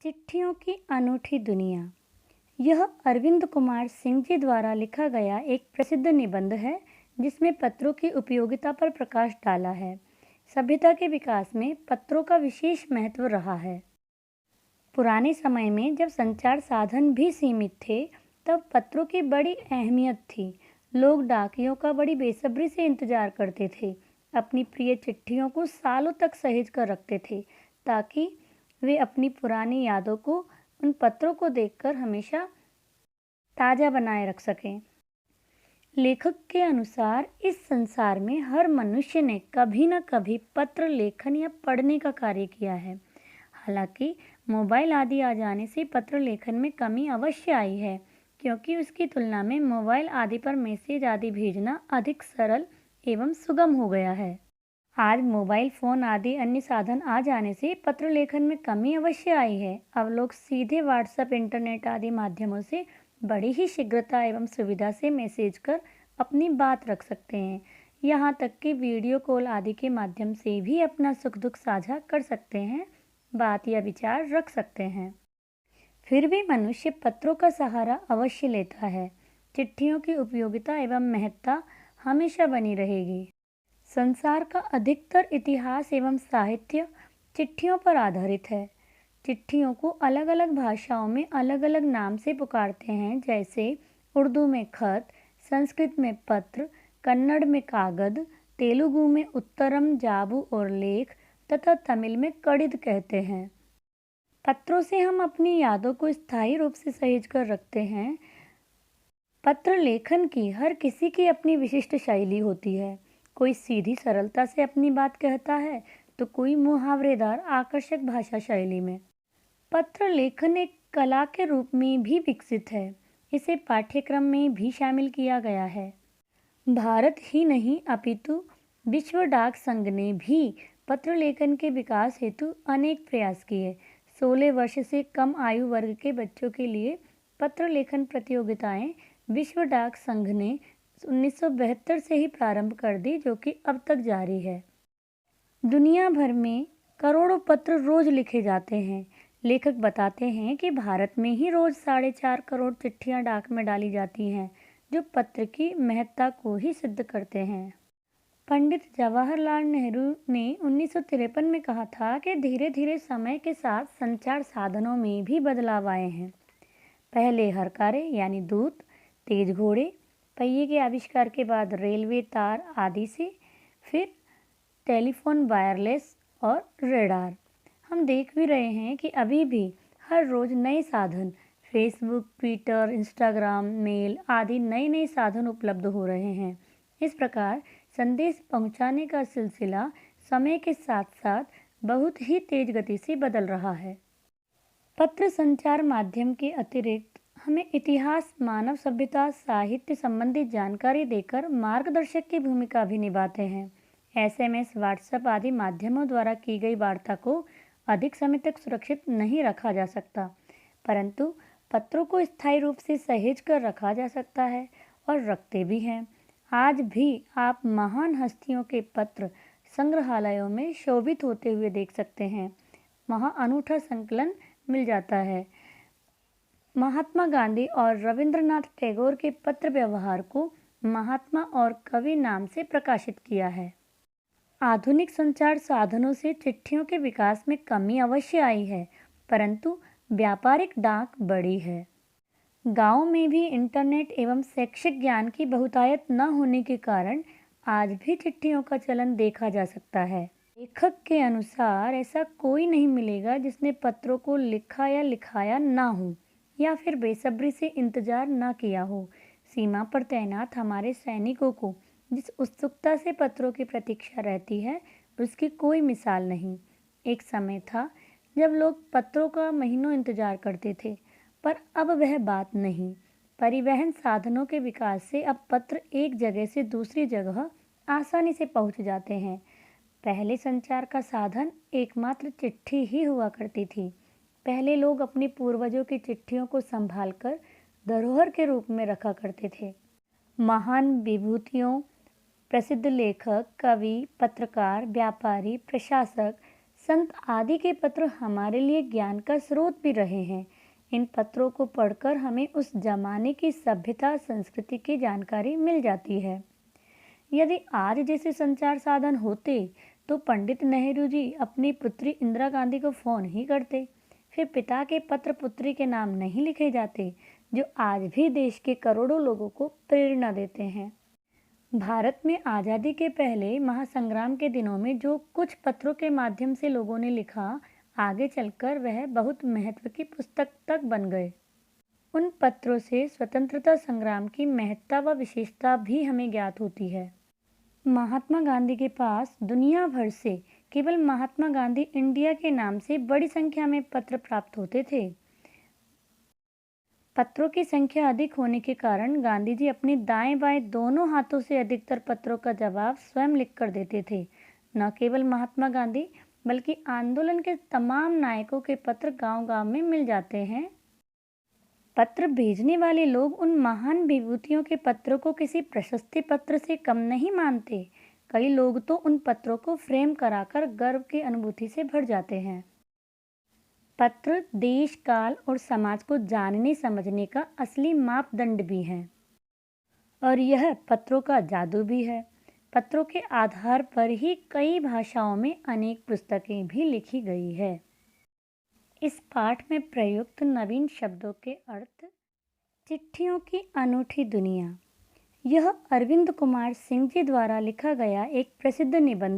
चिट्ठियों की अनूठी दुनिया। यह अरविंद कुमार सिंह जी द्वारा लिखा गया एक प्रसिद्ध निबंध है जिसमें पत्रों की उपयोगिता पर प्रकाश डाला है। सभ्यता के विकास में पत्रों का विशेष महत्व रहा है। पुराने समय में जब संचार साधन भी सीमित थे, तब पत्रों की बड़ी अहमियत थी। लोग डाकियों का बड़ी बेसब्री से इंतजार करते थे। अपनी प्रिय चिट्ठियों को सालों तक सहेज कर रखते थे, ताकि वे अपनी पुरानी यादों को उन पत्रों को देखकर हमेशा ताज़ा बनाए रख सकें। लेखक के अनुसार इस संसार में हर मनुष्य ने कभी न कभी पत्र लेखन या पढ़ने का कार्य किया है। हालांकि मोबाइल आदि आ जाने से पत्र लेखन में कमी अवश्य आई है, क्योंकि उसकी तुलना में मोबाइल आदि पर मैसेज आदि भेजना अधिक सरल एवं सुगम हो गया है। आज मोबाइल फ़ोन आदि अन्य साधन आ जाने से पत्र लेखन में कमी अवश्य आई है। अब लोग सीधे व्हाट्सएप, इंटरनेट आदि माध्यमों से बड़ी ही शीघ्रता एवं सुविधा से मैसेज कर अपनी बात रख सकते हैं। यहाँ तक कि वीडियो कॉल आदि के माध्यम से भी अपना सुख दुख साझा कर सकते हैं, बात या विचार रख सकते हैं। फिर भी मनुष्य पत्रों का सहारा अवश्य लेता है। चिट्ठियों की उपयोगिता एवं महत्ता हमेशा बनी रहेगी। संसार का अधिकतर इतिहास एवं साहित्य चिट्ठियों पर आधारित है। चिट्ठियों को अलग अलग भाषाओं में अलग अलग नाम से पुकारते हैं, जैसे उर्दू में खत, संस्कृत में पत्र, कन्नड़ में कागद, तेलुगु में उत्तरम, जाबू और लेख तथा तमिल में कड़िद कहते हैं। पत्रों से हम अपनी यादों को स्थायी रूप से सहेज कर रखते हैं। पत्र लेखन की हर किसी की अपनी विशिष्ट शैली होती है। कोई सीधी सरलता से अपनी बात कहता है, तो कोई मुहावरेदार आकर्षक भाषा शैली में। पत्र लेखन एक कला के रूप में भी विकसित है। इसे पाठ्यक्रम में भी शामिल किया गया है। भारत ही नहीं अपितु विश्व डाक संघ ने भी पत्र लेखन के विकास हेतु अनेक प्रयास किए। 16 वर्ष से कम आयु वर्ग के बच्चों के लिए पत्र लेखन प्रतियोगिताएं विश्व डाक संघ ने 1972 से ही प्रारंभ कर दी, जो कि अब तक जारी है। दुनिया भर में करोड़ों पत्र रोज लिखे जाते हैं। लेखक बताते हैं कि भारत में ही रोज 4.5 करोड़ चिट्ठियां डाक में डाली जाती हैं, जो पत्र की महत्ता को ही सिद्ध करते हैं। पंडित जवाहरलाल नेहरू ने 1953 में कहा था कि धीरे धीरे समय के साथ संचार साधनों में भी बदलाव आए हैं। पहले हरकारे यानी दूत, तेज घोड़े, पहिए के आविष्कार के बाद रेलवे तार आदि से, फिर टेलीफोन, वायरलेस और रेडार। हम देख भी रहे हैं कि अभी भी हर रोज नए साधन, फेसबुक, ट्विटर, इंस्टाग्राम, मेल आदि नए नए साधन उपलब्ध हो रहे हैं। इस प्रकार संदेश पहुंचाने का सिलसिला समय के साथ साथ बहुत ही तेज गति से बदल रहा है। पत्र संचार माध्यम के अतिरिक्त हमें इतिहास, मानव सभ्यता, साहित्य संबंधी जानकारी देकर मार्गदर्शक की भूमिका भी निभाते हैं। SMS, व्हाट्सएप आदि माध्यमों द्वारा की गई वार्ता को अधिक समय तक सुरक्षित नहीं रखा जा सकता, परंतु पत्रों को स्थायी रूप से सहेज कर रखा जा सकता है और रखते भी हैं। आज भी आप महान हस्तियों के पत्र संग्रहालयों में शोभित होते हुए देख सकते हैं। वहाँ अनूठा संकलन मिल जाता है। महात्मा गांधी और रविंद्रनाथ टैगोर के पत्र व्यवहार को महात्मा और कवि नाम से प्रकाशित किया है। आधुनिक संचार साधनों से चिट्ठियों के विकास में कमी अवश्य आई है, परंतु व्यापारिक डाक बढ़ी है। गांव में भी इंटरनेट एवं शैक्षिक ज्ञान की बहुतायत न होने के कारण आज भी चिट्ठियों का चलन देखा जा सकता है। लेखक के अनुसार ऐसा कोई नहीं मिलेगा जिसने पत्रों को लिखा या लिखाया ना हो, या फिर बेसब्री से इंतजार न किया हो। सीमा पर तैनात हमारे सैनिकों को जिस उत्सुकता से पत्रों की प्रतीक्षा रहती है, उसकी कोई मिसाल नहीं। एक समय था जब लोग पत्रों का महीनों इंतजार करते थे, पर अब वह बात नहीं। परिवहन साधनों के विकास से अब पत्र एक जगह से दूसरी जगह आसानी से पहुंच जाते हैं। पहले संचार का साधन एकमात्र चिट्ठी ही हुआ करती थी। पहले लोग अपने पूर्वजों की चिट्ठियों को संभालकर धरोहर के रूप में रखा करते थे। महान विभूतियों, प्रसिद्ध लेखक, कवि, पत्रकार, व्यापारी, प्रशासक, संत आदि के पत्र हमारे लिए ज्ञान का स्रोत भी रहे हैं। इन पत्रों को पढ़कर हमें उस जमाने की सभ्यता संस्कृति की जानकारी मिल जाती है। यदि आज जैसे संचार साधन होते तो पंडित नेहरू जी अपनी पुत्री इंदिरा गांधी को फ़ोन ही करते, फिर पिता के पत्र पुत्री के नाम नहीं लिखे जाते, जो आज भी देश के करोड़ों लोगों को प्रेरणा देते हैं। भारत में आज़ादी के पहले महासंग्राम के दिनों में जो कुछ पत्रों के माध्यम से लोगों ने लिखा, आगे चलकर वह बहुत महत्व की पुस्तक तक बन गए। उन पत्रों से स्वतंत्रता संग्राम की महत्ता व विशेषता भी हमें ज्ञात होती है। महात्मा गांधी के पास दुनिया भर से केवल महात्मा गांधी इंडिया के नाम से बड़ी संख्या में पत्र प्राप्त होते थे। पत्रों की संख्या अधिक होने के कारण गांधी जी अपने दाएं बाएं दोनों हाथों से अधिकतर पत्रों का जवाब स्वयं लिखकर देते थे। न केवल महात्मा गांधी बल्कि आंदोलन के तमाम नायकों के पत्र गांव-गांव में मिल जाते हैं। पत्र भेजने वाले लोग उन महान विभूतियों के पत्रों को किसी प्रशस्ति पत्र से कम नहीं मानते। कई लोग तो उन पत्रों को फ्रेम कराकर गर्व की अनुभूति से भर जाते हैं। पत्र देश, काल और समाज को जानने समझने का असली मापदंड भी है और यह पत्रों का जादू भी है। पत्रों के आधार पर ही कई भाषाओं में अनेक पुस्तकें भी लिखी गई है। इस पाठ में प्रयुक्त नवीन शब्दों के अर्थ। चिट्ठियों की अनूठी दुनिया। यह अरविंद कुमार सिंह जी द्वारा लिखा गया एक प्रसिद्ध निबंध